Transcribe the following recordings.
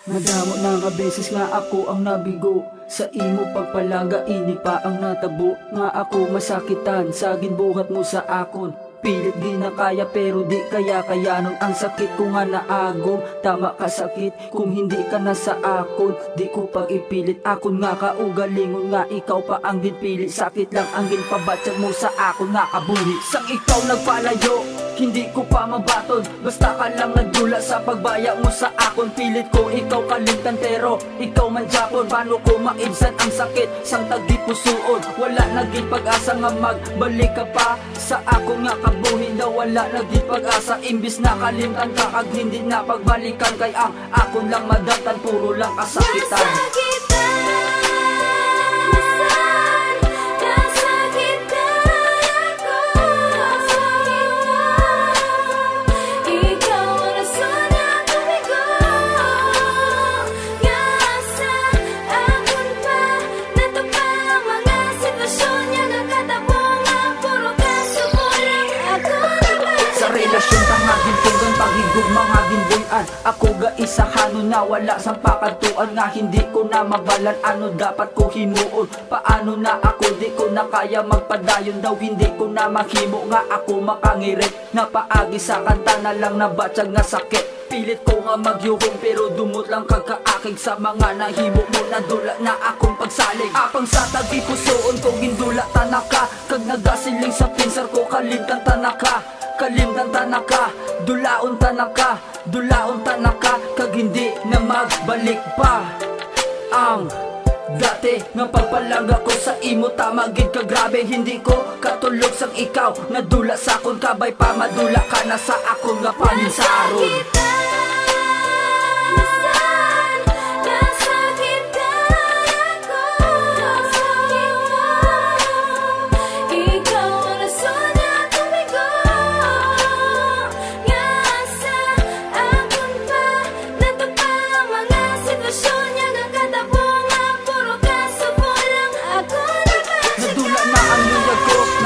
Madamo na nga beses nga ako ang nabigo sa imo pagpalaga, ini pa ang natabo. Nga ako masakitan sa ginbuhat mo sa akon. Pilit di na kaya pero di kaya nun ang sakit ko nga naagom. Tama ka sakit kung hindi ka na sa akon. Di ko pag ipilit akon nga kaugalingon nga ikaw pa ang ginpilit. Sakit lang ang ginpabatsag mo sa akon nga kabuhi. Sang ikaw nagpalayo, hindi ko pa mabaton. Basta ka lang nagdula sa pagbaya mo sa akon. Pilit ko ikaw kalimtan pero ikaw man Japon. Paano ko maibsan ang sakit sang tagdipusuon? Wala naging pag-asa nga magbalik ka pa sa akon nga kabuhi na wala naging pag-asa. Imbis na kalimtan ka kag hindi na pagbalikan kay ang akon lang madatan puro lang kasakitan. Relasyon ka nga gintugan, paghigog mga ginbuyan. Ako ga isa hanon na wala sang pakantuan. Nga hindi ko na mabalan ano dapat ko himuon. Paano na ako di ko na kaya magpadayon. Daw hindi ko na mahimo nga ako makangirit. Napaagi sa kanta na lang nabatsag nga sakit. Pilit ko nga magyuhong pero dumot lang kagkaakig sa mga nahimo mo. Nadula na akong pagsalig. Apang sa tagipusoon ko gindula tanaka. Kag nagasiling sa pinsar ko kalimtan tanaka. Kalimtan tanaka, dulaon tanaka, dulaon tanaka. Kag hindi na magbalik pa ang dati nga pagpalaga ko sa imo. Tamagid ka grabe, hindi ko katulog sang ikaw. Nadula sa akon kabay pa madula ka na sa akon nga paninsaron.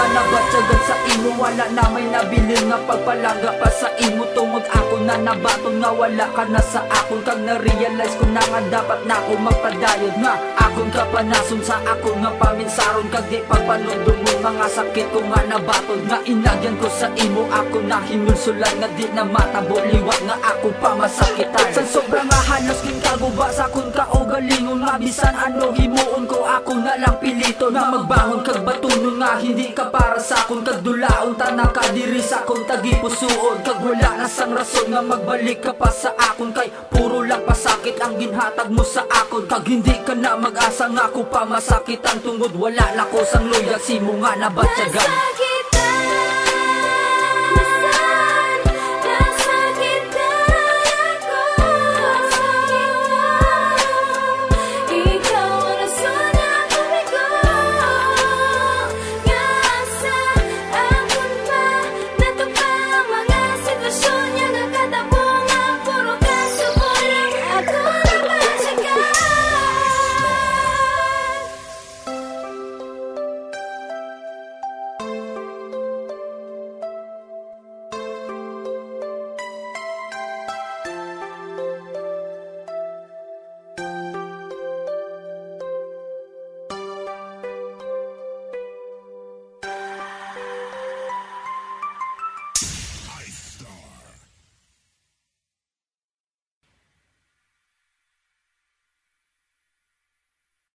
Nabatsagan sa imo, wala na may nabilin nga pagpalaga pa sa imo. Tungod ako na nabaton nga wala ka na sa akon. Kag na-realize ko na nga dapat na ako magpadayod. Nga akon ka panason sa akon nga paminsaron. Kag di pagpanundong mo mga sakit ko nga nabaton. Nga inagyan ko sa imo, ako na hinulsulan. Nga di na matabo liwat nga ako pa masakitan. Sa sobrang nga halos kinkaguba sa akon ka o galingon. Nga bisan ano himuon ko ako na lang pilito. Nga magbangon kag batunon nga hindi ka para sa akon. Kag dulaon tanaka diri sa akong tagipusuon. Kag wala na sang rason nga magbalik ka pa sa akon. Kay puro lang pasakit ang ginhatag mo sa akon. Kag hindi ka na mag-asa nga ako pa masakitan. Tungod wala lako sang luyag simo nga nabatsagan.